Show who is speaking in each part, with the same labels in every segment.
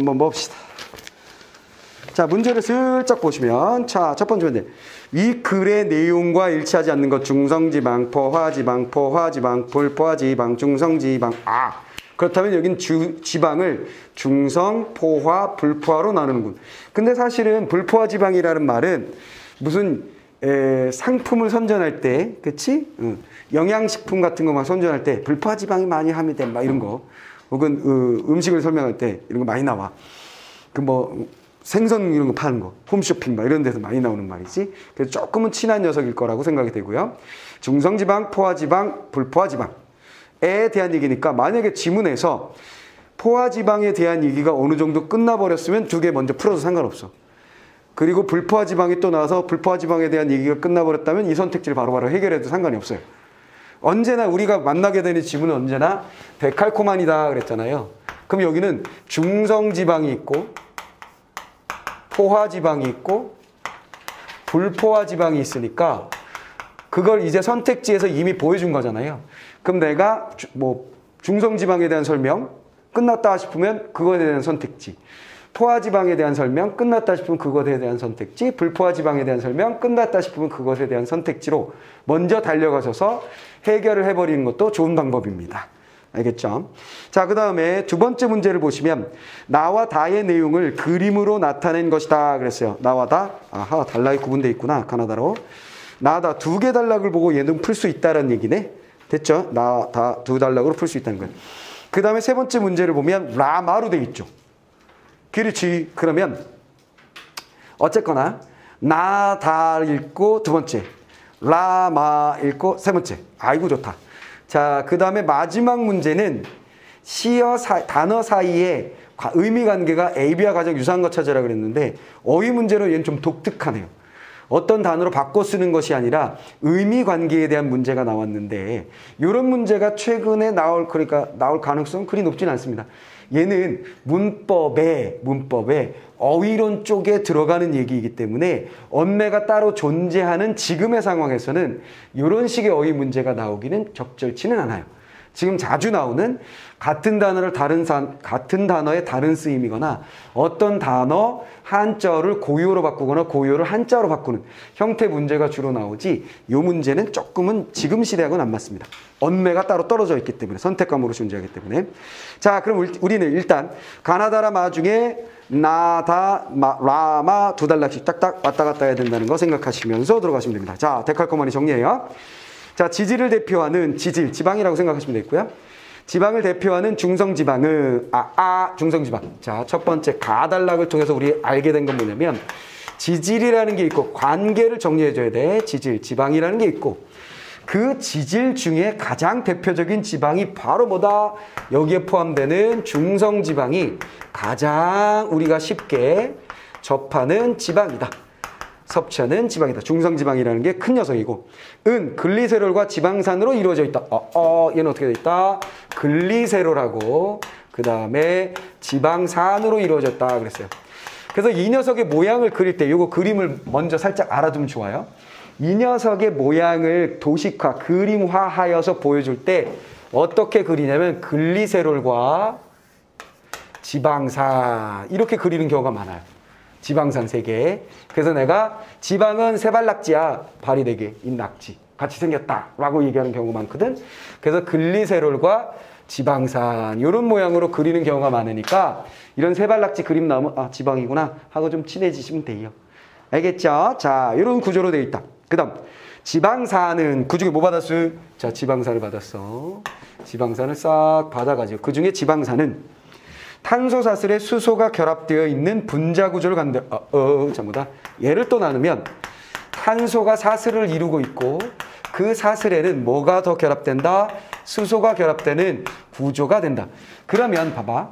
Speaker 1: 한번 봅시다. 자, 문제를 슬쩍 보시면, 자, 첫 번째 문제. 위 글의 내용과 일치하지 않는 것, 중성지방, 포화지방, 불포화지방, 중성지방. 그렇다면 여긴 지방을 중성, 포화, 불포화로 나누는군. 근데 사실은 불포화지방이라는 말은 무슨 상품을 선전할 때, 그치? 영양식품 같은 거 막 선전할 때 불포화지방이 많이 함유돼, 막 이런 거. 혹은 음식을 설명할 때 이런 거 많이 나와. 생선 이런 거 파는 거, 홈쇼핑 막 이런 데서 많이 나오는 말이지. 그래서 조금은 친한 녀석일 거라고 생각이 되고요. 중성지방, 포화지방, 불포화지방에 대한 얘기니까 만약에 지문에서 포화지방에 대한 얘기가 어느 정도 끝나버렸으면 두 개 먼저 풀어도 상관없어. 그리고 불포화지방이 또 나와서 불포화지방에 대한 얘기가 끝나버렸다면 이 선택지를 바로바로 해결해도 상관이 없어요. 언제나 우리가 만나게 되는 지문은 언제나 데칼코마니다 그랬잖아요. 그럼 여기는 중성지방이 있고 포화지방이 있고 불포화지방이 있으니까 그걸 이제 선택지에서 이미 보여준 거잖아요. 그럼 내가 중성지방에 대한 설명 끝났다 싶으면 그거에 대한 선택지, 포화지방에 대한 설명 끝났다 싶으면 그것에 대한 선택지, 불포화지방에 대한 설명 끝났다 싶으면 그것에 대한 선택지로 먼저 달려가셔서 해결을 해버리는 것도 좋은 방법입니다. 알겠죠? 자, 그 다음에 두 번째 문제를 보시면 나와 다의 내용을 그림으로 나타낸 것이다 그랬어요. 나와 다, 단락이 구분되어 있구나. 가나다로. 나, 다 두 개 단락을 보고 얘는 풀 수 있다는 얘기네. 됐죠? 나, 다 두 단락으로 풀 수 있다는 거예요. 그 다음에 세 번째 문제를 보면 라마로 되어 있죠. 그렇지. 그러면 어쨌거나 나, 다 읽고 두 번째, 라마 읽고 세 번째. 아이고 좋다. 자, 그 다음에 마지막 문제는 단어 사이에 의미 관계가 A, B와 가장 유사한 것 찾으라 그랬는데 어휘 문제로 얘는 좀 독특하네요. 어떤 단어로 바꿔 쓰는 것이 아니라 의미 관계에 대한 문제가 나왔는데 이런 문제가 최근에 나올 가능성은 그리 높진 않습니다. 얘는 문법에 어휘론 쪽에 들어가는 얘기이기 때문에 언매가 따로 존재하는 지금의 상황에서는 이런 식의 어휘 문제가 나오기는 적절치는 않아요. 지금 자주 나오는 같은 단어를 같은 단어의 다른 쓰임이거나 어떤 단어 한자어를 고유어로 바꾸거나 고유어를 한자어로 바꾸는 형태 문제가 주로 나오지 이 문제는 조금은 지금 시대하고는 안 맞습니다. 언매가 따로 떨어져 있기 때문에 선택 과목으로 존재하기 때문에. 자, 그럼 우리는 일단 가나다라 마 중에 나, 다, 라마 두 단락씩 딱딱 왔다 갔다 해야 된다는 거 생각하시면서 들어가시면 됩니다. 자, 데칼코마니 정리해요. 자, 지질을 대표하는 지방이라고 생각하시면 되겠고요. 지방을 대표하는 중성지방은 중성지방. 자, 첫 번째 가단락을 통해서 우리 알게 된 건 뭐냐면 지질이라는 게 있고 관계를 정리해 줘야 돼. 지방이라는 게 있고 그 지질 중에 가장 대표적인 지방이 바로 뭐다? 여기에 포함되는 중성지방이 가장 우리가 쉽게 접하는 지방이다. 섭취하는 지방이다. 중성지방이라는 게 큰 녀석이고 글리세롤과 지방산으로 이루어져 있다. 얘는 어떻게 돼 있다? 글리세롤하고 그 다음에 지방산으로 이루어졌다 그랬어요. 그래서 이 녀석의 모양을 그릴 때 이거 그림을 먼저 살짝 알아두면 좋아요. 이 녀석의 모양을 도식화, 그림화하여서 보여줄 때 어떻게 그리냐면 글리세롤과 지방산 이렇게 그리는 경우가 많아요. 지방산 3개. 그래서 내가 지방은 세발낙지야. 발이 4개. 잇낙지. 같이 생겼다. 라고 얘기하는 경우가 많거든. 그래서 글리세롤과 지방산 이런 모양으로 그리는 경우가 많으니까 이런 세발낙지 그림 나오면 지방이구나 하고 좀 친해지시면 돼요. 알겠죠? 자, 이런 구조로 되어 있다. 그 다음 지방산은 그중에 뭐 받았어? 자, 지방산을 받았어. 지방산을 싹 받아가지고 그중에 지방산은 탄소사슬에 수소가 결합되어 있는 분자 구조를 갖는다. 전부 다. 얘를 또 나누면 탄소가 사슬을 이루고 있고 그 사슬에는 뭐가 더 결합된다? 수소가 결합되는 구조가 된다. 그러면 봐봐.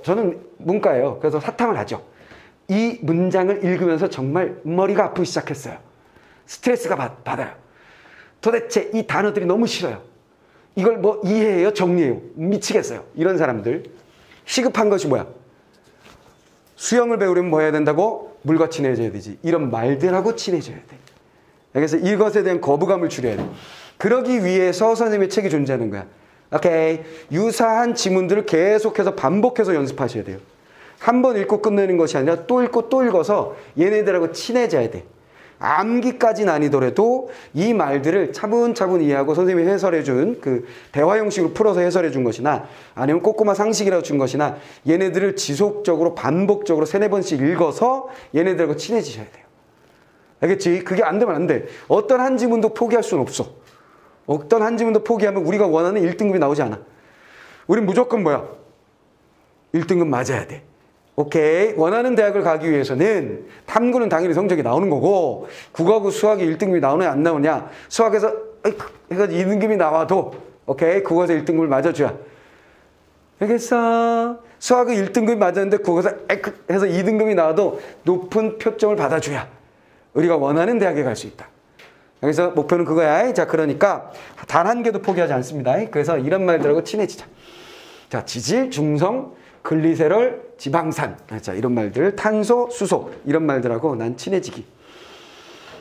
Speaker 1: 저는 문과예요. 그래서 사탐을 하죠. 이 문장을 읽으면서 정말 머리가 아프기 시작했어요. 스트레스가 받아요. 도대체 이 단어들이 너무 싫어요. 이걸 뭐 이해해요? 정리해요? 미치겠어요. 이런 사람들. 시급한 것이 뭐야? 수영을 배우려면 뭐 해야 된다고? 물과 친해져야 되지. 이런 말들하고 친해져야 돼. 그래서 이것에 대한 거부감을 줄여야 돼. 그러기 위해서 선생님의 책이 존재하는 거야. 오케이. 유사한 지문들을 계속해서 반복해서 연습하셔야 돼요. 한 번 읽고 끝내는 것이 아니라 또 읽고 또 읽어서 얘네들하고 친해져야 돼. 암기까지는 아니더라도 이 말들을 차분차분 이해하고 선생님이 해설해준 그 대화 형식으로 풀어서 해설해준 것이나 아니면 꼬꼬마 상식이라고 준 것이나 얘네들을 지속적으로 반복적으로 3-4번씩 읽어서 얘네들하고 친해지셔야 돼요. 알겠지? 그게 안 되면 안 돼. 어떤 한 지문도 포기할 수는 없어. 어떤 한 지문도 포기하면 우리가 원하는 1등급이 나오지 않아. 우린 무조건 뭐야? 1등급 맞아야 돼. 오케이. 원하는 대학을 가기 위해서는 탐구는 당연히 성적이 나오는 거고 국어하고 수학이 1등급이 나오느냐 안 나오냐 수학에서 해서 2등급이 나와도 오케이. 국어에서 1등급을 맞아줘야 알겠어? 수학은 1등급이 맞았는데 국어에서 해서 2등급이 나와도 높은 표점을 받아줘야 우리가 원하는 대학에 갈 수 있다. 그래서 목표는 그거야. 자, 그러니까 단 한 개도 포기하지 않습니다. 그래서 이런 말들하고 친해지자. 자, 지질, 중성, 글리세롤, 지방산. 자, 이런 말들, 탄소, 수소 이런 말들하고 난 친해지기.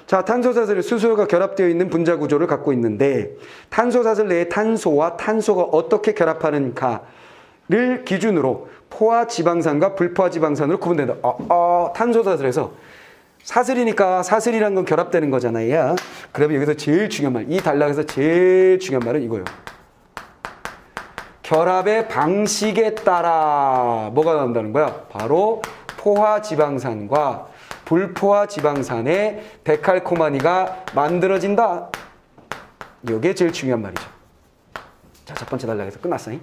Speaker 1: 자, 탄소사슬, 수소가 결합되어 있는 분자 구조를 갖고 있는데 탄소사슬 내에 탄소와 탄소가 어떻게 결합하는가를 기준으로 포화 지방산과 불포화 지방산으로 구분된다. 탄소사슬에서 사슬이니까 사슬이란 건 결합되는 거잖아요. 그러면 여기서 제일 중요한 말, 이 단락에서 제일 중요한 말은 이거예요. 결합의 방식에 따라 뭐가 나온다는 거야? 바로 포화 지방산과 불포화 지방산의 데칼코마니가 만들어진다. 이게 제일 중요한 말이죠. 자, 첫 번째 단락에서 끝났어요.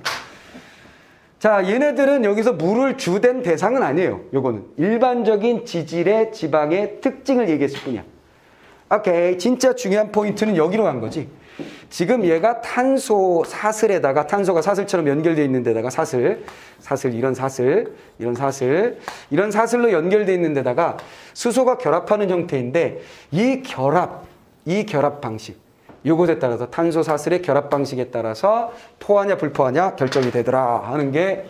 Speaker 1: 자, 얘네들은 여기서 물을 주된 대상은 아니에요. 요거는 일반적인 지질의 지방의 특징을 얘기했을 뿐이야. 오케이. 진짜 중요한 포인트는 여기로 간 거지. 지금 얘가 탄소 사슬에다가 탄소가 사슬처럼 연결되어 있는 데다가 이런 사슬로 연결되어 있는 데다가 수소가 결합하는 형태인데 이 결합 방식 요것에 따라서 탄소 사슬의 결합 방식에 따라서 포화냐 불포화냐 결정이 되더라 하는 게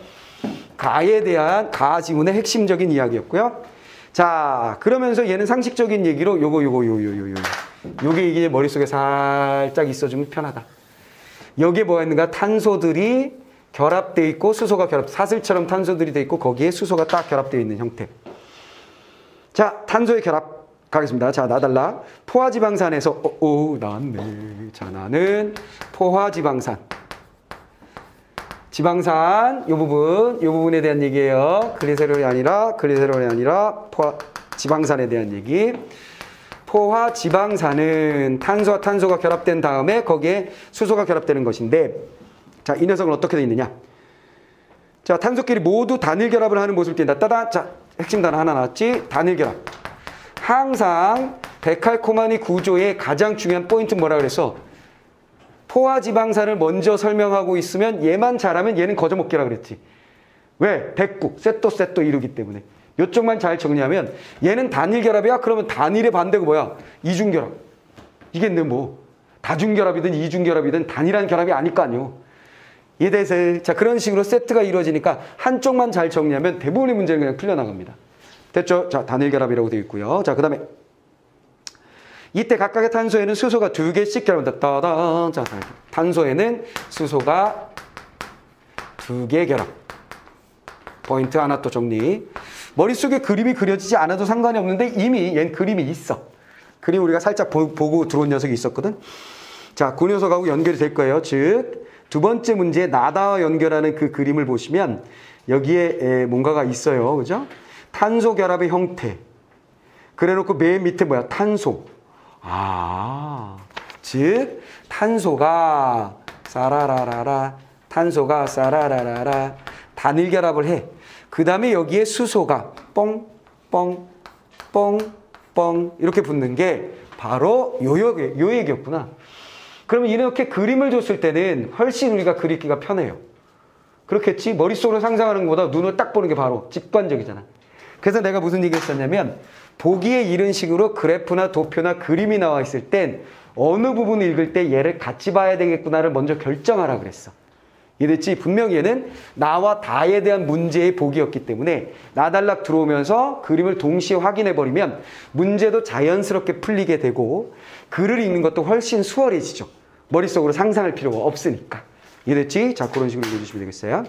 Speaker 1: 가에 대한 가 지문의 핵심적인 이야기였고요. 자, 그러면서 얘는 상식적인 얘기로 요게 이게 머릿속에 살짝 있어주면 편하다. 여기에 뭐가 있는가? 탄소들이 결합되어 있고 수소가 사슬처럼 탄소들이 되어 있고 거기에 수소가 딱 결합되어 있는 형태. 자, 탄소의 결합 가겠습니다. 자, 나달라. 포화지방산에서 나왔네. 자, 나는 포화지방산. 지방산 요 부분에 대한 얘기예요. 글리세롤이 아니라 지방산에 대한 얘기. 포화지방산은 탄소와 탄소가 결합된 다음에 거기에 수소가 결합되는 것인데 자, 이 녀석은 어떻게 되어 있느냐? 자, 탄소끼리 모두 단일 결합을 하는 모습을 띈다. 따다. 자, 핵심 단어 하나 나왔지? 단일 결합. 항상 데칼코마니 구조의 가장 중요한 포인트는 뭐라 그랬어? 포화지방산을 먼저 설명하고 있으면 얘만 잘하면 얘는 거저먹기라 그랬지. 왜? 백구, 세또 이루기 때문에. 요쪽만 잘 정리하면 얘는 단일결합이야? 그러면 단일의 반대가 뭐야? 이중결합. 이게 뭐 다중결합이든 이중결합이든 단일한 결합이 아닐 거 아니요. 이해돼서 자, 그런 식으로 세트가 이루어지니까 한쪽만 잘 정리하면 대부분의 문제는 그냥 풀려나갑니다. 됐죠? 자, 단일결합이라고 되어 있고요. 자, 그 다음에 이때 각각의 탄소에는 수소가 2개씩 결합한다. 따단. 자, 탄소에는 수소가 2개 결합. 포인트 하나 또 정리. 머릿속에 그림이 그려지지 않아도 상관이 없는데 이미 얜 그림이 있어. 그림 우리가 살짝 보고 들어온 녀석이 있었거든. 자, 그 녀석하고 연결이 될 거예요. 즉, 두 번째 문제에 나다와 연결하는 그 그림을 보시면 여기에 뭔가가 있어요. 그죠? 탄소 결합의 형태. 그래 놓고 맨 밑에 뭐야? 탄소. 즉 탄소가 사라라라라 단일 결합을 해. 그 다음에 여기에 수소가 뻥뻥뻥뻥 이렇게 붙는 게 바로 요 얘기였구나. 그러면 이렇게 그림을 줬을 때는 훨씬 우리가 그리기가 편해요. 그렇겠지? 머릿속으로 상상하는 것보다 눈으로 딱 보는 게 바로 직관적이잖아. 그래서 내가 무슨 얘기 했었냐면 보기에 이런 식으로 그래프나 도표나 그림이 나와 있을 땐 어느 부분을 읽을 때 얘를 같이 봐야 되겠구나를 먼저 결정하라 그랬어. 이해됐지? 분명히 얘는 나와 다에 대한 문제의 보기였기 때문에 나달락 들어오면서 그림을 동시에 확인해버리면 문제도 자연스럽게 풀리게 되고 글을 읽는 것도 훨씬 수월해지죠. 머릿속으로 상상할 필요가 없으니까. 이해됐지? 자, 그런 식으로 읽어주시면 되겠어요.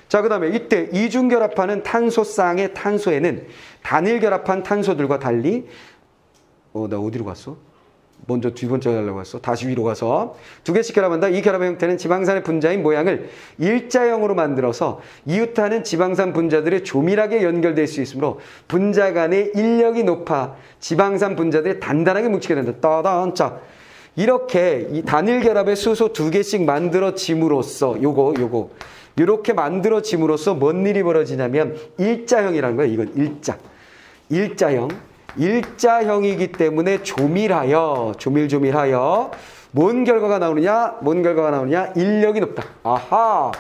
Speaker 1: 자, 그 다음에 이때 이중결합하는 탄소쌍의 탄소에는 단일결합한 탄소들과 달리 나 어디로 갔어? 먼저 두 번째 하려고 했어. 다시 위로 가서 두 개씩 결합한다. 이 결합의 형태는 지방산의 분자인 모양을 일자형으로 만들어서 이웃하는 지방산 분자들이 조밀하게 연결될 수 있으므로 분자 간의 인력이 높아 지방산 분자들이 단단하게 뭉치게 된다. 따단. 자, 이렇게 이 단일 결합의 수소 두 개씩 만들어짐으로써 이렇게 만들어짐으로써 뭔 일이 벌어지냐면 일자형이라는 거예요. 이건 일자형이기 때문에 조밀하여 뭔 결과가 나오느냐? 인력이 높다. 아하.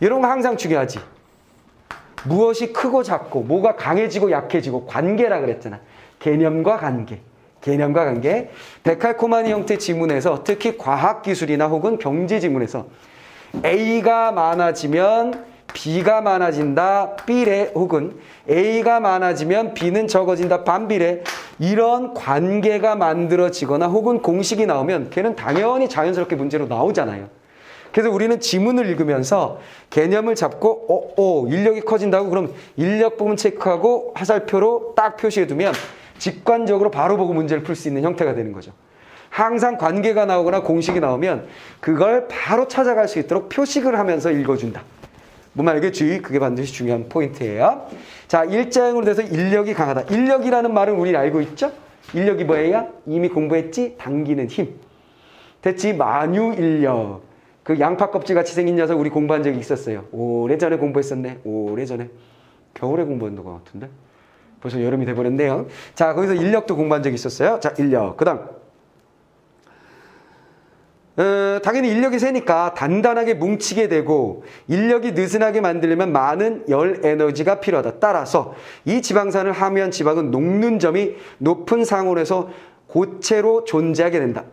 Speaker 1: 이런 거 항상 중요하지. 무엇이 크고 작고 뭐가 강해지고 약해지고 관계라 그랬잖아. 개념과 관계. 데칼코마니 형태 지문에서 특히 과학기술이나 혹은 경제 지문에서 A가 많아지면 B가 많아진다, 비례, 혹은 A가 많아지면 B는 적어진다, 반비례. 이런 관계가 만들어지거나 혹은 공식이 나오면 걔는 당연히 자연스럽게 문제로 나오잖아요. 그래서 우리는 지문을 읽으면서 개념을 잡고 인력이 커진다고 그럼 인력 부분 체크하고 화살표로 딱 표시해두면 직관적으로 바로 보고 문제를 풀 수 있는 형태가 되는 거죠. 항상 관계가 나오거나 공식이 나오면 그걸 바로 찾아갈 수 있도록 표식을 하면서 읽어준다. 뭔 말이겠지? 그게 반드시 중요한 포인트예요. 자, 일자형으로 돼서 인력이 강하다. 인력이라는 말은 우리는 알고 있죠? 인력이 뭐예요? 이미 공부했지? 당기는 힘. 됐지? 만유인력. 그 양파 껍질 같이 생긴 녀석 우리 공부한 적이 있었어요. 오래전에 공부했었네. 오래전에. 겨울에 공부했던 것 같은데. 벌써 여름이 돼버렸네요. 자, 거기서 인력도 공부한 적이 있었어요. 자, 인력. 그 다음. 당연히 인력이 세니까 단단하게 뭉치게 되고 인력이 느슨하게 만들려면 많은 열 에너지가 필요하다. 따라서 이 지방산을 함유한 지방은 녹는 점이 높은 상온에서 고체로 존재하게 된다.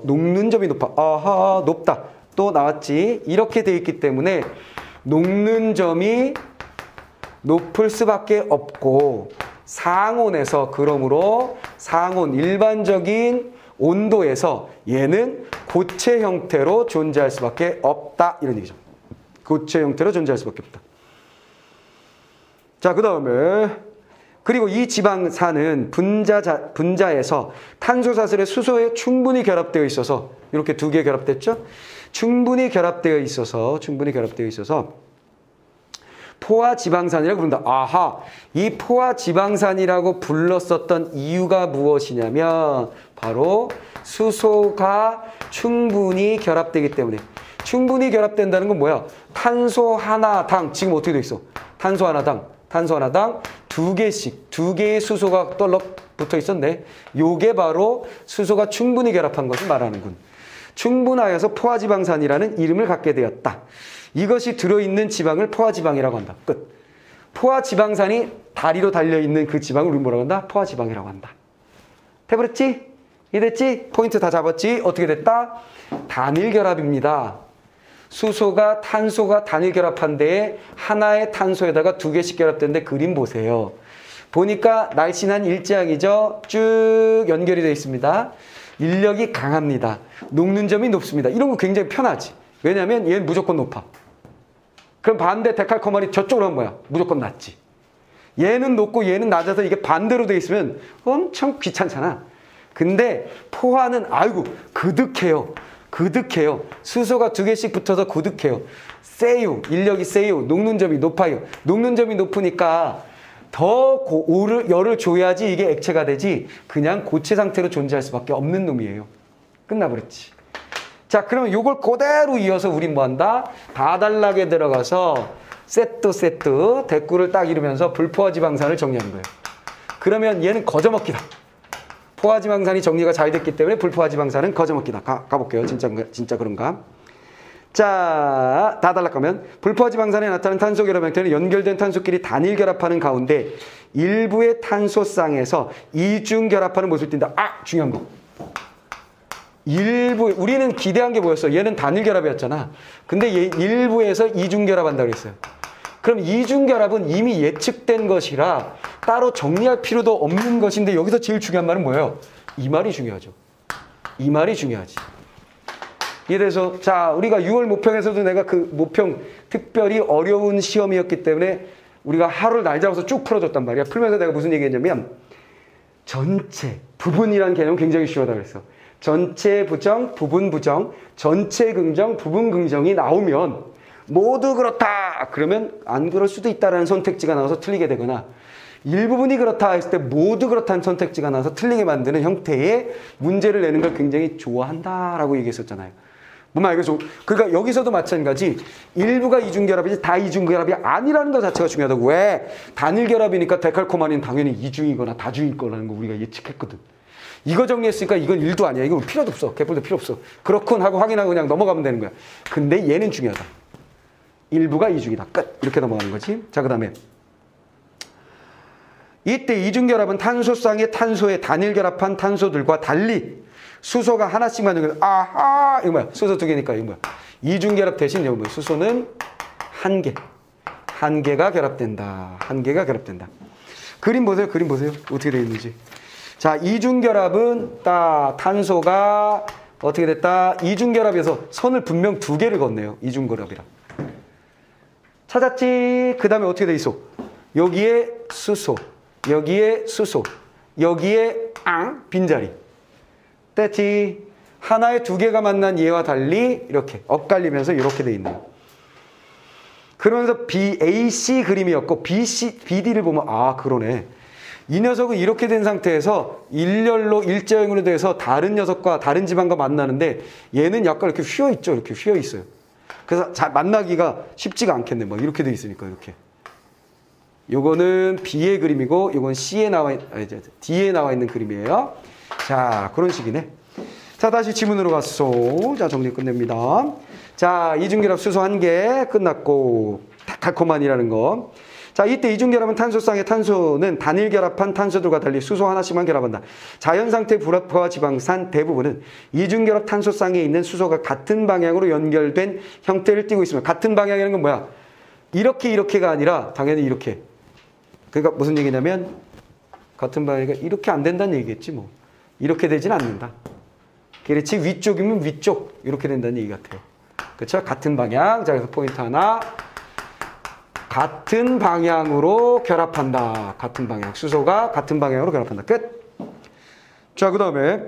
Speaker 1: 녹는 점이 높아. 아하, 높다. 또 나왔지. 이렇게 돼 있기 때문에 녹는 점이 높을 수밖에 없고 상온에서 그러므로 상온 일반적인 온도에서 얘는 고체 형태로 존재할 수밖에 없다. 이런 얘기죠. 고체 형태로 존재할 수밖에 없다. 자, 그 다음에 그리고 이 지방산은 분자에서 탄소사슬의 수소에 충분히 결합되어 있어서 이렇게 두 개 결합됐죠? 충분히 결합되어 있어서 포화지방산이라고 부른다. 아하, 이 포화지방산이라고 불렀었던 이유가 무엇이냐면 바로 수소가 충분히 결합되기 때문에. 충분히 결합된다는 건 뭐야? 탄소 하나당 지금 어떻게 돼 있어? 탄소 하나당 두 개의 수소가 떨럭 붙어 있었네. 요게 바로 수소가 충분히 결합한 것을 말하는군. 충분하여서 포화지방산이라는 이름을 갖게 되었다. 이것이 들어있는 지방을 포화지방이라고 한다. 끝. 포화지방산이 다리로 달려있는 그 지방을 우리 뭐라고 한다? 포화지방이라고 한다. 돼버렸지? 이해됐지? 포인트 다 잡았지? 어떻게 됐다? 단일결합입니다. 수소가 탄소가 단일결합한 데에 하나의 탄소에다가 두 개씩 결합된데 그림 보세요. 보니까 날씬한 일자형이죠? 쭉 연결이 되어 있습니다. 인력이 강합니다. 녹는 점이 높습니다. 이런 거 굉장히 편하지. 왜냐하면 얘는 무조건 높아. 그럼 반대 데칼코마니 저쪽으로 하면 뭐야? 무조건 낮지. 얘는 높고 얘는 낮아서 이게 반대로 돼 있으면 엄청 귀찮잖아. 근데 포화는 아이고 그득해요. 수소가 두 개씩 붙어서 그득해요. 세요. 인력이 세요. 녹는 점이 높아요. 녹는 점이 높으니까 더 열을 줘야지 이게 액체가 되지 그냥 고체 상태로 존재할 수밖에 없는 놈이에요. 끝나버렸지. 자, 그러면 요걸 그대로 이어서 우린 뭐한다? 다단락에 들어가서 세트 대꾸를 딱 이루면서 불포화지방산을 정리하는 거예요. 그러면 얘는 거저먹기다. 포화지방산이 정리가 잘 됐기 때문에 불포화지방산은 거저먹기다. 가볼게요. 진짜 그런가? 자, 다단락 가면 불포화지방산에 나타나는 탄소 결합 형태는 연결된 탄소끼리 단일 결합하는 가운데 일부의 탄소쌍에서 이중 결합하는 모습을 띈다. 중요한 거. 우리는 기대한 게 뭐였어? 얘는 단일 결합이었잖아. 근데 얘 일부에서 이중 결합한다고 그랬어요. 그럼 이중 결합은 이미 예측된 것이라 따로 정리할 필요도 없는 것인데 여기서 제일 중요한 말은 뭐예요? 이 말이 중요하죠. 이 말이 중요하지. 이래서 자, 우리가 6월 모평에서도 내가 그 모평 특별히 어려운 시험이었기 때문에 우리가 하루를 날 잡아서 쭉 풀어줬단 말이야. 풀면서 내가 무슨 얘기했냐면 전체, 부분이라는 개념은 굉장히 쉬워다 그랬어. 전체 부정, 부분 부정, 전체 긍정, 부분 긍정이 나오면 모두 그렇다. 그러면 안 그럴 수도 있다라는 선택지가 나와서 틀리게 되거나 일부분이 그렇다 했을 때 모두 그렇다는 선택지가 나와서 틀리게 만드는 형태의 문제를 내는 걸 굉장히 좋아한다라고 얘기했었잖아요. 뭔 말이겠어? 그러니까 여기서도 마찬가지. 일부가 이중결합이지 다 이중결합이 아니라는 것 자체가 중요하다고. 왜? 단일결합이니까 데칼코마니는 당연히 이중이거나 다중일 거라는 거 우리가 예측했거든. 이거 정리했으니까 이건 1도 아니야. 이건 필요도 없어. 개뿔도 필요 없어. 그렇군 하고 확인하고 그냥 넘어가면 되는 거야. 근데 얘는 중요하다. 일부가 이중이다. 끝. 이렇게 넘어가는 거지. 자, 그 다음에 이때 이중결합은 탄소쌍의 탄소에 단일결합한 탄소들과 달리 수소가 하나씩만 연결. 아하! 이거 뭐야? 수소 2개니까 이거 뭐야? 이중결합 대신 이거 뭐야? 수소는 1개. 1개가 결합된다. 1개가 결합된다. 그림 보세요. 그림 보세요. 어떻게 되어 있는지. 자, 이중결합은 딱 탄소가 어떻게 됐다? 이중결합에서 선을 분명 2개를 걷네요. 이중결합이라. 찾았지? 그 다음에 어떻게 돼 있어? 여기에 수소, 여기에 수소, 여기에 빈자리. 됐지? 하나에 2개가 만난 얘와 달리 이렇게 엇갈리면서 이렇게 돼 있네요. 그러면서 BAC 그림이었고 BD를 보면 아 그러네. 이 녀석은 이렇게 된 상태에서 일렬로 일자형으로 돼서 다른 녀석과 다른 지방과 만나는데 얘는 약간 이렇게 휘어 있죠. 이렇게 휘어 있어요. 그래서 만나기가 쉽지가 않겠네. 막 이렇게 돼 있으니까 이렇게. 요거는 B의 그림이고 요건 D에 나와 있는 그림이에요. 자, 그런 식이네. 자, 다시 지문으로 갔소. 자, 정리 끝냅니다. 자, 이중결합 수소 1개 끝났고 달콤한이라는 거. 자, 이때 이중결합은 탄소쌍의 탄소는 단일결합한 탄소들과 달리 수소 하나씩만 결합한다. 자연상태 불합화 지방산 대부분은 이중결합 탄소쌍에 있는 수소가 같은 방향으로 연결된 형태를 띠고 있으면 같은 방향이라는 건 뭐야? 이렇게가 아니라 당연히 이렇게. 그러니까 무슨 얘기냐면 같은 방향이니까 이렇게 안 된다는 얘기겠지 뭐. 이렇게 되진 않는다. 그렇지 위쪽이면 위쪽 이렇게 된다는 얘기 같아요. 그렇죠? 같은 방향. 자, 그래서 포인트 하나. 같은 방향으로 결합한다. 같은 방향. 수소가 같은 방향으로 결합한다. 끝. 자, 그 다음에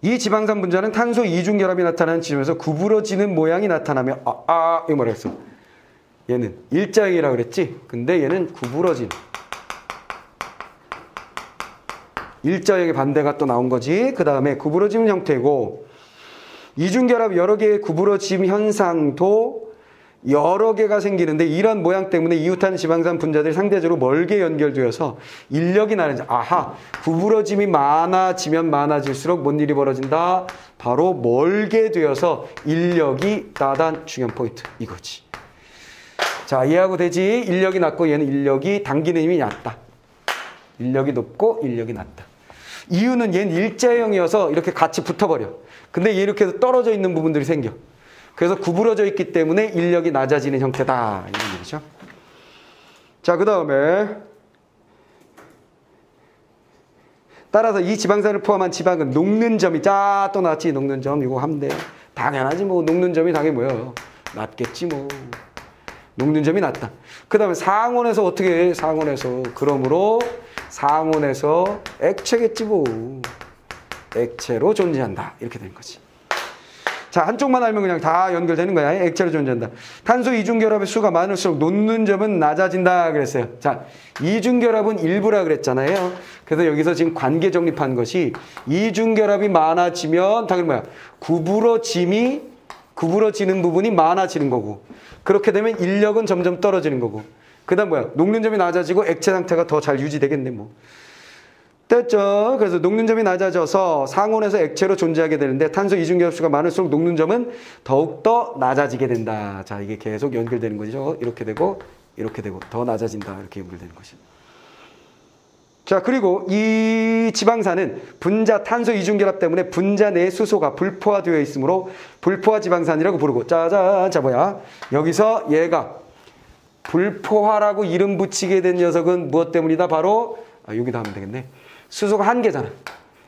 Speaker 1: 이 지방산 분자는 탄소 이중결합이 나타나는 지점에서 구부러지는 모양이 나타나며 이거 뭐라 했어? 얘는 일자형이라고 그랬지? 근데 얘는 구부러진 일자형의 반대가 또 나온 거지. 그 다음에 구부러지는 형태고 이중결합 여러 개의 구부러짐 현상도 여러 개가 생기는데 이런 모양 때문에 이웃하는 지방산 분자들이 상대적으로 멀게 연결되어서 인력이 나는지 아하 구부러짐이 많아지면 많아질수록 뭔 일이 벌어진다? 바로 멀게 되어서 인력이 나단 중요한 포인트 이거지. 자, 이해하고 되지? 인력이 낮고 얘는 인력이 당기는 힘이 낮다. 인력이 높고 인력이 낮다. 이유는 얘는 일자형이어서 이렇게 같이 붙어버려. 근데 얘 이렇게 해서 떨어져 있는 부분들이 생겨. 그래서 구부러져 있기 때문에 인력이 낮아지는 형태다. 이런 얘기죠. 자, 그 다음에 따라서 이 지방산을 포함한 지방은 녹는 점이 또 나왔지. 녹는 점 이거 하면 돼. 당연하지 뭐. 녹는 점이 당연히 뭐예요? 낮겠지 뭐. 녹는 점이 낮다. 그 다음에 상온에서 어떻게 해? 상온에서 그러므로 상온에서 액체겠지 뭐. 액체로 존재한다. 이렇게 되는 거지. 자, 한쪽만 알면 그냥 다 연결되는 거야. 액체로 존재한다. 탄소 이중결합의 수가 많을수록 녹는 점은 낮아진다 그랬어요. 자, 이중결합은 일부라 그랬잖아요. 그래서 여기서 지금 관계 정립한 것이 이중결합이 많아지면 당연히 뭐야? 구부러지는 부분이 많아지는 거고 그렇게 되면 인력은 점점 떨어지는 거고 그 다음 뭐야? 녹는 점이 낮아지고 액체 상태가 더 잘 유지되겠네 뭐. 됐죠? 그래서 녹는 점이 낮아져서 상온에서 액체로 존재하게 되는데 탄소 이중결합 수가 많을수록 녹는 점은 더욱더 낮아지게 된다. 자, 이게 계속 연결되는 거죠. 이렇게 되고 더 낮아진다. 이렇게 연결되는 것이죠. 자, 그리고 이 지방산은 분자 탄소 이중결합 때문에 분자 내 수소가 불포화되어 있으므로 불포화 지방산이라고 부르고 짜잔. 자, 뭐야? 여기서 얘가 불포화라고 이름 붙이게 된 녀석은 무엇 때문이다? 바로 여기다 하면 되겠네. 수소가 1개잖아.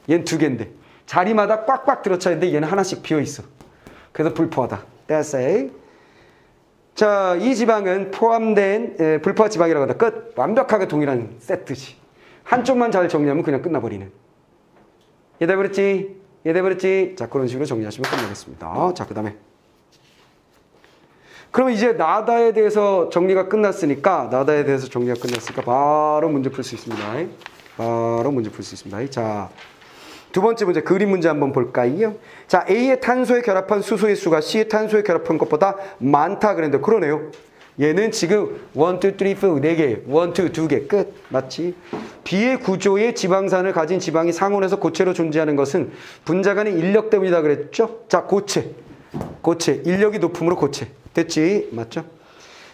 Speaker 1: 얘는 2개인데 자리마다 꽉꽉 들어차 있는데 얘는 하나씩 비어있어. 그래서 불포화다. That's it. 자, 이 지방은 포함된 불포화 지방이라고 한다. 끝. 완벽하게 동일한 세트지. 한쪽만 잘 정리하면 그냥 끝나버리는. 이해돼버렸지? 이해돼버렸지? 자, 그런 식으로 정리하시면 끝나겠습니다. 자, 그 다음에. 그럼 이제 나다에 대해서 정리가 끝났으니까 바로 문제 풀 수 있습니다. 바로 문제 풀 수 있습니다. 자, 두 번째 문제, 그림 문제 한번 볼까요? 자, A의 탄소에 결합한 수소의 수가 C의 탄소에 결합한 것보다 많다 그랬는데 그러네요. 얘는 지금 1, 2, 3, 4, 4개, 1, 2, 2개 끝. 맞지? B의 구조의 지방산을 가진 지방이 상온에서 고체로 존재하는 것은 분자 간의 인력 때문이다 그랬죠? 자, 고체. 인력이 높음으로 고체. 됐지? 맞죠?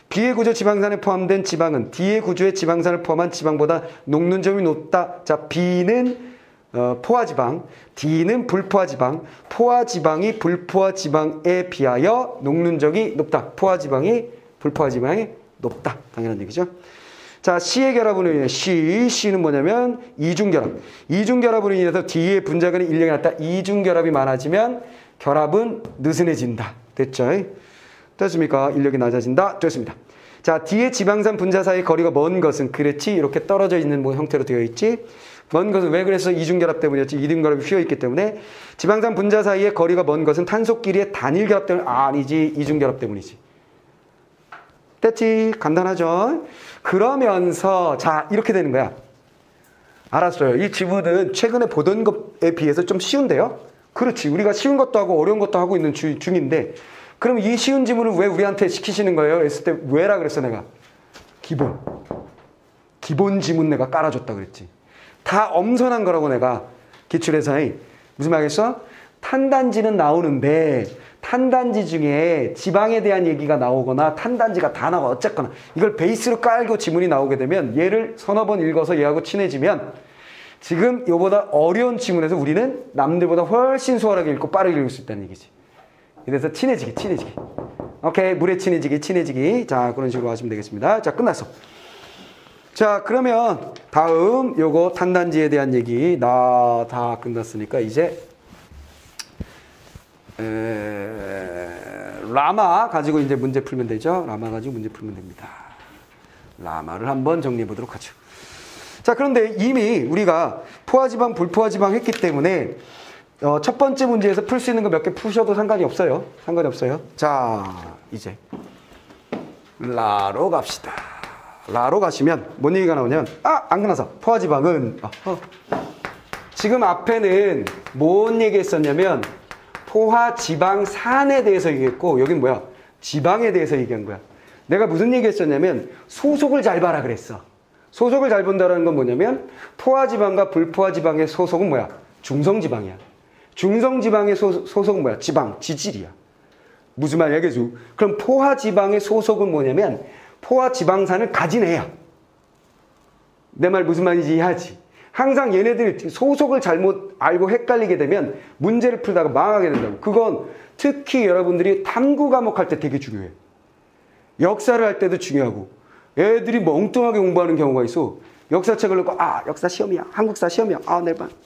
Speaker 1: B의 구조 지방산에 포함된 지방은 D의 구조의 지방산을 포함한 지방보다 녹는 점이 높다. 자, B는 포화지방, D는 불포화지방. 포화지방이 불포화지방에 비하여 녹는 적이 높다. 포화지방이 불포화지방이 높다. 당연한 얘기죠. 자, C의 결합으로 인해 C는 뭐냐면 이중결합. 이중결합으로 인해서 D의 분자 간의 인력이 낮다. 이중결합이 많아지면 결합은 느슨해진다. 됐죠? 됐습니까? 인력이 낮아진다. 됐습니다. 자, D의 지방산 분자 사이의 거리가 먼 것은 그렇지 이렇게 떨어져 있는 뭐 형태로 되어 있지. 먼 것은 왜 그래서 이중결합 때문이었지? 이중결합이 휘어있기 때문에. 지방산 분자 사이의 거리가 먼 것은 탄소끼리의 단일결합 때문에 아니지. 이중결합 때문이지. 됐지? 간단하죠? 그러면서 자, 이렇게 되는 거야. 알았어요. 이 지문은 최근에 보던 것에 비해서 좀 쉬운데요? 그렇지. 우리가 쉬운 것도 하고 어려운 것도 하고 있는 중인데 그럼 이 쉬운 지문을 왜 우리한테 시키시는 거예요? 했을 때 왜라 그랬어 내가? 기본 지문 내가 깔아줬다 그랬지. 다 엄선한 거라고 내가 기출에서 무슨 말이겠어? 탄단지는 나오는데 탄단지 중에 지방에 대한 얘기가 나오거나 탄단지가 다 나와 어쨌거나 이걸 베이스로 깔고 지문이 나오게 되면 얘를 서너 번 읽어서 얘하고 친해지면 지금 이거보다 어려운 지문에서 우리는 남들보다 훨씬 수월하게 읽고 빠르게 읽을 수 있다는 얘기지. 그래서 친해지기. 오케이, 물에 친해지기. 자, 그런 식으로 하시면 되겠습니다. 자, 끝났어. 자, 그러면 다음 요거 탄단지에 대한 얘기 다 끝났으니까 이제 라마 가지고 이제 문제 풀면 되죠. 라마 가지고 문제 풀면 됩니다. 라마를 한번 정리해 보도록 하죠. 자, 그런데 이미 우리가 포화지방, 불포화지방 했기 때문에 첫 번째 문제에서 풀 수 있는 거 몇 개 푸셔도 상관이 없어요. 자, 이제 라로 갑시다. 라로 가시면 뭔 얘기가 나오냐면 안 끝나서 포화지방은 지금 앞에는 뭔 얘기 했었냐면 포화지방산에 대해서 얘기했고 여긴 뭐야? 지방에 대해서 얘기한 거야. 내가 무슨 얘기 했었냐면 소속을 잘 봐라 그랬어. 소속을 잘 본다는 건 뭐냐면 포화지방과 불포화지방의 소속은 뭐야? 중성지방이야. 중성지방의 소속은 뭐야? 지질이야. 무슨 말이야? 계속. 그럼 포화지방의 소속은 뭐냐면 포화지방산을 가진 애야. 내 말 무슨 말인지 이해하지? 항상 얘네들 소속을 잘못 알고 헷갈리게 되면 문제를 풀다가 망하게 된다고. 그건 특히 여러분들이 탐구 과목 할 때 되게 중요해. 역사를 할 때도 중요하고 애들이 멍뚱하게 공부하는 경우가 있어. 역사책을 놓고 역사 시험이야. 한국사 시험이야.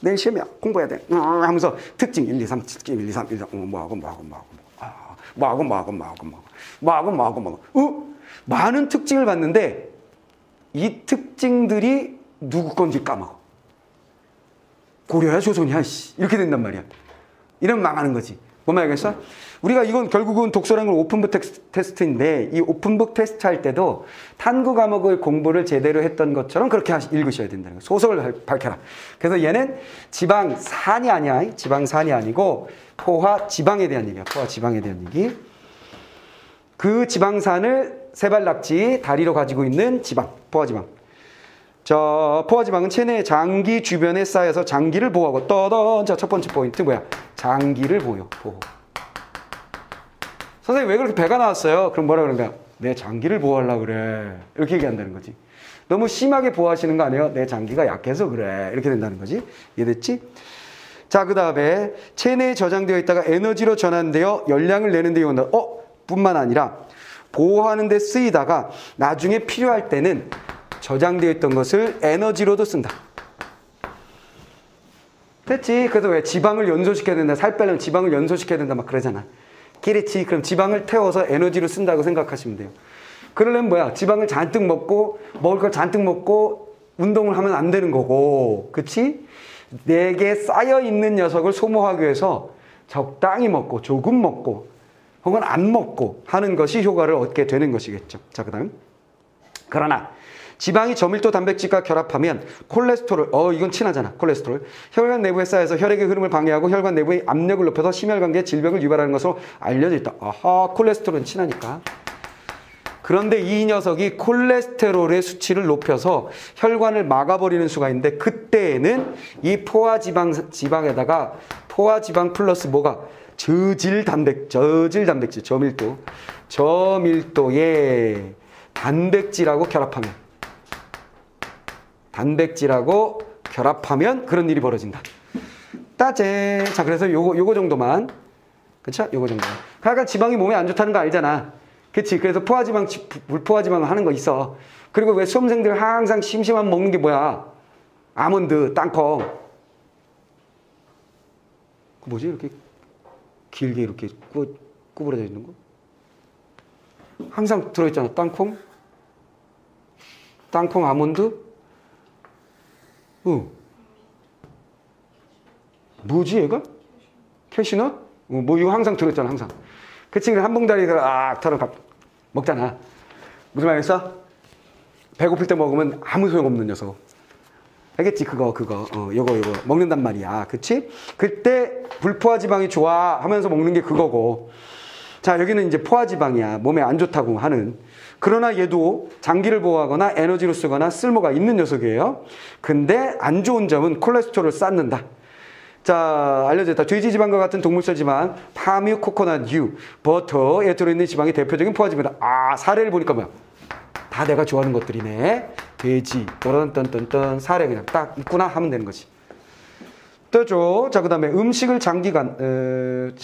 Speaker 1: 내일 시험이야. 공부해야 돼. 하면서 특징 1, 2, 3, 특징 1, 2, 3, 1, 2, 3 뭐하고 많은 특징을 봤는데 이 특징들이 누구 건지 까먹어. 고려야 조선이야 이렇게 된단 말이야. 이러면 망하는 거지. 뭔 말이겠어? 우리가 이건 결국은 독서라는 건 오픈북 테스트인데 이 오픈북 테스트 할 때도 탐구 과목을 공부를 제대로 했던 것처럼 그렇게 읽으셔야 된다는 거예요. 소속을 밝혀라. 그래서 얘는 지방산이 아니야. 지방산이 아니고 포화지방에 대한 얘기야. 포화지방에 대한 얘기. 그 지방산을 세발낙지 다리로 가지고 있는 지방, 포화지방. 포화지방은 체내 장기 주변에 쌓여서 장기를 보호하고 떠던. 자, 첫 번째 포인트 뭐야? 장기를 보호. 선생님 왜 그렇게 배가 나왔어요? 그럼 뭐라 그러는가? 내 장기를 보호하려고 그래. 이렇게 얘기한다는 거지. 너무 심하게 보호하시는 거 아니에요? 내 장기가 약해서 그래. 이렇게 된다는 거지. 이해됐지? 자, 그 다음에 체내에 저장되어 있다가 에너지로 전환되어 열량을 내는 데 이용한다. 뿐만 아니라 보호하는 데 쓰이다가 나중에 필요할 때는 저장되어 있던 것을 에너지로도 쓴다. 됐지. 그래서 왜 지방을 연소시켜야 된다. 살 빼려면 지방을 연소시켜야 된다. 막 그러잖아. 그렇지. 그럼 지방을 태워서 에너지로 쓴다고 생각하시면 돼요. 그러려면 뭐야? 지방을 잔뜩 먹고, 먹을 걸 잔뜩 먹고, 운동을 하면 안 되는 거고. 그치? 내게 쌓여있는 녀석을 소모하기 위해서 적당히 먹고, 조금 먹고, 혹은 안 먹고 하는 것이 효과를 얻게 되는 것이겠죠. 자, 그 다음. 그러나, 지방이 저밀도 단백질과 결합하면 콜레스테롤, 이건 친하잖아. 콜레스테롤. 혈관 내부에 쌓여서 혈액의 흐름을 방해하고 혈관 내부의 압력을 높여서 심혈관계 질병을 유발하는 것으로 알려져 있다. 아하, 콜레스테롤은 친하니까. 그런데 이 녀석이 콜레스테롤의 수치를 높여서 혈관을 막아버리는 수가 있는데 그때에는 이 포화지방에다가 포화지방 플러스 뭐가 저밀도의 단백질하고 결합하면 그런 일이 벌어진다. 따제. 자, 그래서 요거 정도만. 그쵸? 요거 정도만. 그러니까 지방이 몸에 안 좋다는 거 알잖아. 그치? 그래서 불포화지방 하는 거 있어. 그리고 왜 수험생들 항상 심심하면 먹는 게 뭐야? 아몬드, 땅콩. 그 뭐지? 이렇게 길게 이렇게 구부러져 있는 거? 항상 들어있잖아. 땅콩, 아몬드. 뭐지 얘가? 캐시넛? 뭐 이거 항상 들어있잖아. 항상. 그 친구를 한 봉다리에다가 털어 먹잖아. 무슨 말이겠어? 배고플 때 먹으면 아무 소용없는 녀석. 알겠지? 그거 요거 먹는단 말이야. 그치? 그때 불포화지방이 좋아 하면서 먹는 게 그거고. 자, 여기는 이제 포화지방이야. 몸에 안 좋다고 하는. 그러나 얘도 장기를 보호하거나 에너지로 쓰거나 쓸모가 있는 녀석이에요. 근데 안 좋은 점은 콜레스테롤을 쌓는다. 자, 알려졌다. 돼지지방과 같은 동물성 지방, 파뮤, 코코넛유, 버터에 들어있는 지방이 대표적인 포화지방이다. 사례를 보니까 뭐야? 다 내가 좋아하는 것들이네. 돼지, 떤떤떤떤 사례 그냥 딱 있구나 하면 되는 거지. 또죠. 자, 그 다음에 음식을 장기간,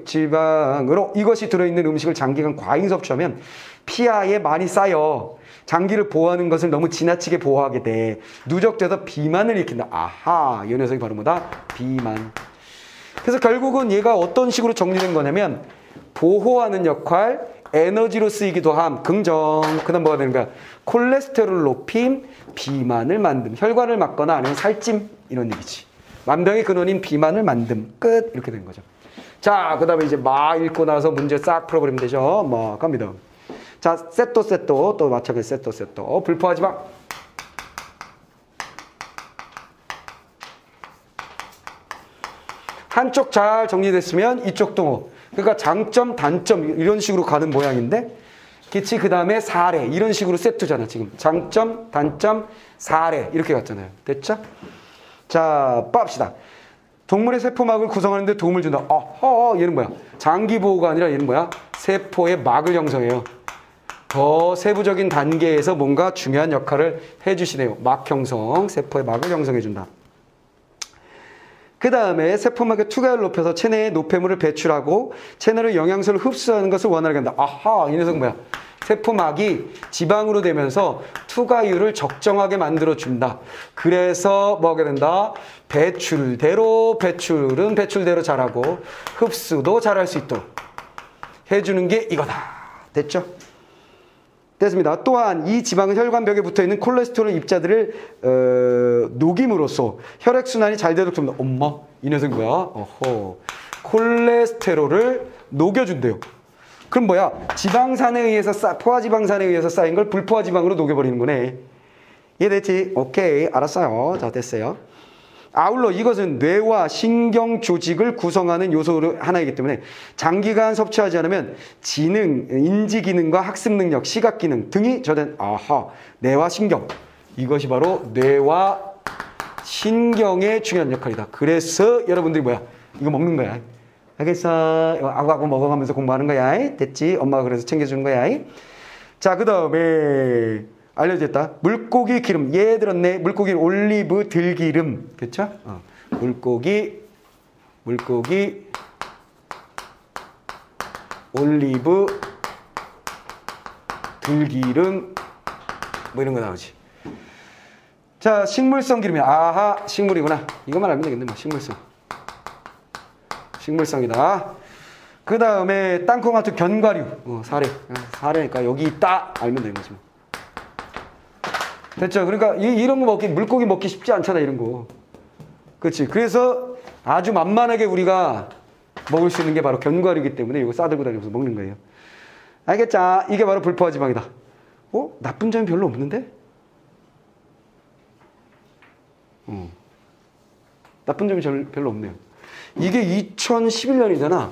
Speaker 1: 지방으로 이것이 들어있는 음식을 장기간 과잉 섭취하면 피하에 많이 쌓여 장기를 보호하는 것을 너무 지나치게 보호하게 돼. 누적돼서 비만을 일으킨다. 아하, 이 녀석이 바로 뭐다? 비만. 그래서 결국은 얘가 어떤 식으로 정리된 거냐면 보호하는 역할, 에너지로 쓰이기도 함, 긍정. 그 다음 뭐가 되는 거야? 콜레스테롤 높임, 비만을 만듦. 혈관을 막거나 아니면 살찜 이런 얘기지. 만병의 근원인 비만을 만듦. 끝. 이렇게 된 거죠. 자, 그 다음에 이제 막 읽고 나서 문제 싹 풀어버리면 되죠. 막 갑니다. 자, 세토 또 마찬가지 세토 불포화지방. 한쪽 잘 정리됐으면 이쪽도 그러니까 장점 단점 이런 식으로 가는 모양인데 그치? 그 다음에 사례 이런 식으로 세트잖아. 지금 장점 단점 사례 이렇게 갔잖아요. 됐죠? 자, 봅시다. 동물의 세포막을 구성하는 데 도움을 준다. 얘는 뭐야? 장기 보호가 아니라 얘는 뭐야? 세포의 막을 형성해요. 더 세부적인 단계에서 뭔가 중요한 역할을 해주시네요. 막 형성, 세포의 막을 형성해준다. 그 다음에 세포막의 투과율을 높여서 체내에 노폐물을 배출하고 체내로 영양소를 흡수하는 것을 원활하게 한다. 이 녀석은 뭐야? 세포막이 지방으로 되면서 투과율을 적정하게 만들어준다. 그래서 뭐가 된다? 배출은 배출대로 잘하고 흡수도 잘할 수 있도록 해주는 게 이거다. 됐죠? 됐습니다. 또한 이 지방은 혈관벽에 붙어있는 콜레스테롤 입자들을 녹임으로써 혈액순환이 잘 되도록 합니다. 엄마, 이 녀석이 뭐야? 콜레스테롤을 녹여준대요. 그럼 뭐야? 지방산에 의해서 포화지방산에 의해서 쌓인 걸 불포화지방으로 녹여버리는 거네. 이해됐지? 오케이, 알았어요. 자, 됐어요. 아울러 이것은 뇌와 신경 조직을 구성하는 요소 하나이기 때문에 장기간 섭취하지 않으면 지능, 인지 기능과 학습 능력, 시각 기능 등이 저된 뇌와 신경. 이것이 바로 뇌와 신경의 중요한 역할이다. 그래서 여러분들이 뭐야? 이거 먹는 거야. 알겠어? 아구아구 먹어가면서 공부하는 거야. 됐지? 엄마가 그래서 챙겨주는 거야. 자, 그 다음에 알려졌다. 물고기 기름. 얘 들었네. 물고기 올리브 들기름. 그쵸? 물고기 올리브 들기름 뭐 이런 거 나오지. 자, 식물성 기름이 아하, 식물이구나. 이것만 알면 되겠네. 뭐 식물성. 식물성이다. 그 다음에 땅콩 같은 견과류. 사례. 사례니까 여기 있다. 알면 되는 거지. 됐죠? 그러니까 이런 거 물고기 먹기 쉽지 않잖아, 이런 거. 그렇지. 그래서 아주 만만하게 우리가 먹을 수 있는 게 바로 견과류이기 때문에 이거 싸들고 다니면서 먹는 거예요. 알겠죠? 이게 바로 불포화 지방이다. 나쁜 점이 별로 없는데? 나쁜 점이 별로 없네요. 이게 2011년이잖아.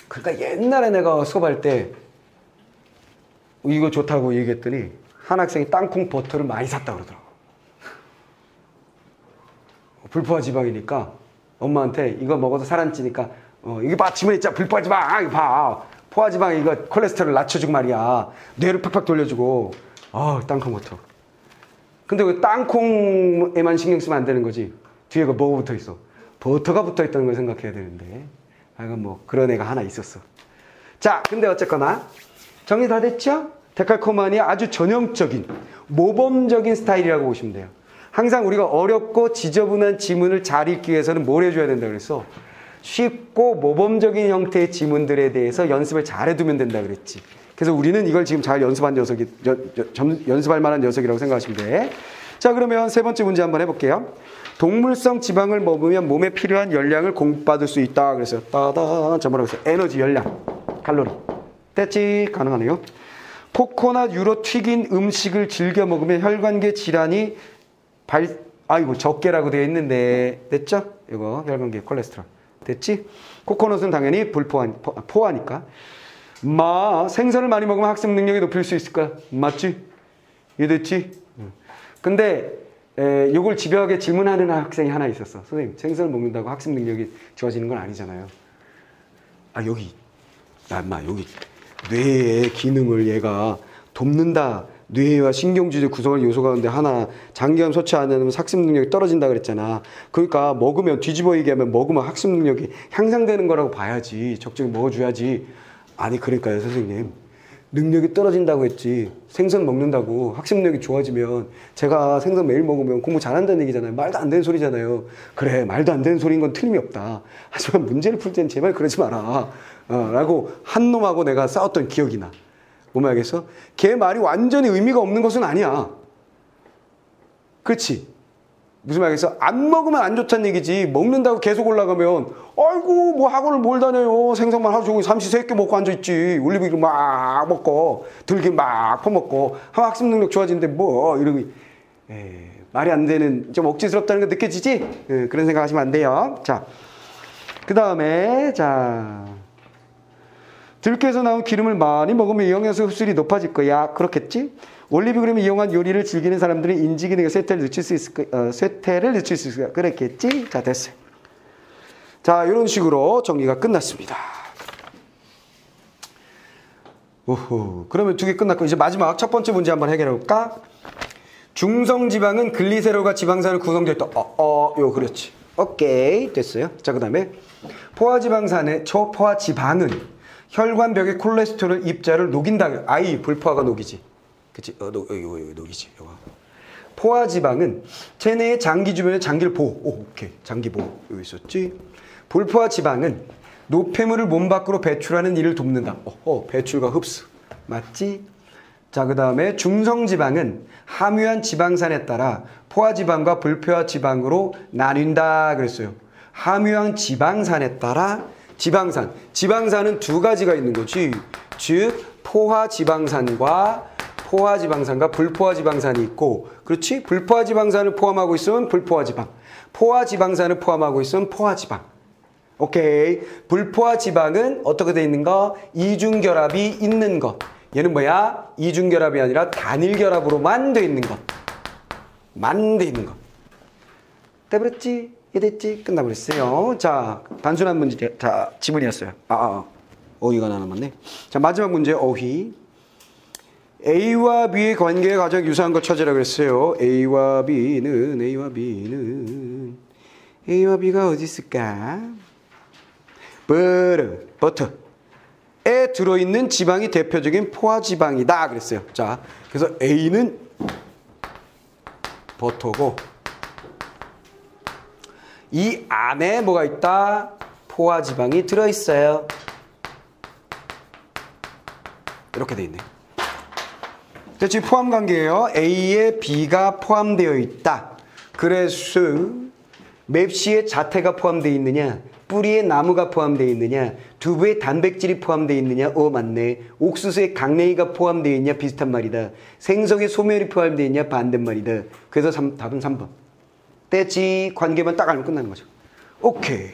Speaker 1: 그러니까 옛날에 내가 수업할 때 이거 좋다고 얘기했더니 한 학생이 땅콩 버터를 많이 샀다고 그러더라고. 불포화 지방이니까 엄마한테 이거 먹어서 살 안 찌니까 이게 봐, 지문에 있잖아. 불포화 지방. 이거 봐. 포화 지방 이거 콜레스테롤 낮춰주고 말이야. 뇌를 팍팍 돌려주고. 땅콩 버터. 근데 왜 땅콩에만 신경 쓰면 안 되는 거지? 뒤에 뭐가 붙어 있어? 버터가 붙어 있다는 걸 생각해야 되는데. 이건 뭐 그런 애가 하나 있었어. 자, 근데 어쨌거나 정리 다 됐죠? 데칼코마니아 아주 전형적인 모범적인 스타일이라고 보시면 돼요. 항상 우리가 어렵고 지저분한 지문을 잘 읽기 위해서는 뭘 해줘야 된다 그랬어? 쉽고 모범적인 형태의 지문들에 대해서 연습을 잘 해두면 된다 그랬지. 그래서 우리는 이걸 지금 잘 연습한 연습할 만한 녀석이라고 생각하시면 돼. 자, 그러면 세 번째 문제 한번 해볼게요. 동물성 지방을 먹으면 몸에 필요한 열량을 공급받을 수 있다 그랬어요. 따단. 자, 뭐라고 했어요? 에너지, 열량, 칼로리. 됐지? 가능하네요. 코코넛 유로 튀긴 음식을 즐겨 먹으면 혈관계 질환이 적게라고 되어 있는데 됐죠? 이거 혈관계 콜레스테롤. 됐지? 코코넛은 당연히 포화니까. 생선을 많이 먹으면 학습 능력이 높일 수 있을까? 맞지? 이해됐지? 근데 이걸 집요하게 질문하는 학생이 하나 있었어. 선생님, 생선을 먹는다고 학습 능력이 좋아지는 건 아니잖아요. 여기 뇌의 기능을 얘가 돕는다. 뇌와 신경주의 구성할 요소 가운데 하나, 장기간 섭취 안 하면 학습 능력이 떨어진다 그랬잖아. 그러니까 먹으면, 뒤집어 얘기하면 먹으면 학습 능력이 향상되는 거라고 봐야지. 적정히 먹어줘야지. 그러니까요, 선생님. 능력이 떨어진다고 했지. 생선 먹는다고 학습 능력이 좋아지면 제가 생선 매일 먹으면 공부 잘한다는 얘기잖아요. 말도 안 되는 소리잖아요. 그래, 말도 안 되는 소리인 건 틀림이 없다. 하지만 문제를 풀 때는 제발 그러지 마라. 라고 한 놈하고 내가 싸웠던 기억이 나. 뭔 말이겠어? 걔 말이 완전히 의미가 없는 것은 아니야. 그렇지? 무슨 말이겠어? 안 먹으면 안 좋다는 얘기지. 먹는다고 계속 올라가면 아이고 뭐 학원을 뭘 다녀요. 생선만 하루 종일 삼시세끼 먹고 앉아있지. 올리브유 막 먹고 들기 막 퍼먹고 하면 학습 능력 좋아지는데 뭐 이러고 말이 안 되는, 좀 억지스럽다는 거 느껴지지? 그런 생각 하시면 안 돼요. 자, 그 다음에 들깨에서 나온 기름을 많이 먹으면 영양소 흡수율이 높아질 거야. 그렇겠지? 올리브그램을 이용한 요리를 즐기는 사람들은 인지기능의 쇠퇴를 늦출 수 있을 거야. 그랬겠지? 자, 됐어요. 자, 이런 식으로 정리가 끝났습니다. 오호. 그러면 두 개 끝났고, 이제 마지막 첫 번째 문제 한번 해결해 볼까? 중성지방은 글리세롤과 지방산을 구성되어 있다. 그렇지. 오케이. 됐어요. 자, 그 다음에 포화지방은 혈관벽의 콜레스테롤 입자를 녹인다. 불포화가 녹이지. 그치? 녹이지. 포화지방은 체내의 장기 주변의 장기를 보호. 오케이. 장기 보호. 여기 있었지? 불포화 지방은 노폐물을 몸 밖으로 배출하는 일을 돕는다. 배출과 흡수. 맞지? 자, 그 다음에 중성지방은 함유한 지방산에 따라 포화지방과 불포화 지방으로 나뉜다. 그랬어요. 함유한 지방산에 따라 지방산은 두 가지가 있는 거지. 즉 포화지방산과 불포화지방산이 있고, 그렇지? 불포화지방산을 포함하고 있으면 불포화지방, 포화지방산을 포함하고 있으면 포화지방. 오케이. 불포화지방은 어떻게 돼 있는 거? 이중결합이 있는 것. 얘는 뭐야? 이중결합이 아니라 단일결합으로만 돼 있는 것. 돼버렸지? 이해됐지? 끝나버렸어요. 자, 단순한 문제. 자, 지문이었어요. 어휘가 하나 남았네. 자, 마지막 문제 어휘. A와 B의 관계가 가장 유사한 거 찾으라 그랬어요. A와 B가 어디 있을까? 버터에 들어있는 지방이 대표적인 포화지방이다 그랬어요. 자, 그래서 A는 버터고 이 안에 뭐가 있다? 포화지방이 들어있어요. 이렇게 돼 있네요. 지금 포함관계예요. A에 B가 포함되어 있다. 그래서 맵시에 자태가 포함되어 있느냐? 뿌리에 나무가 포함되어 있느냐? 두부에 단백질이 포함되어 있느냐? 맞네. 옥수수에 강냉이가 포함되어 있냐? 비슷한 말이다. 생선에 소멸이 포함되어 있냐? 반대말이다. 그래서 답은 3번. 됐지. 관계만 딱 알면 끝나는 거죠. 오케이.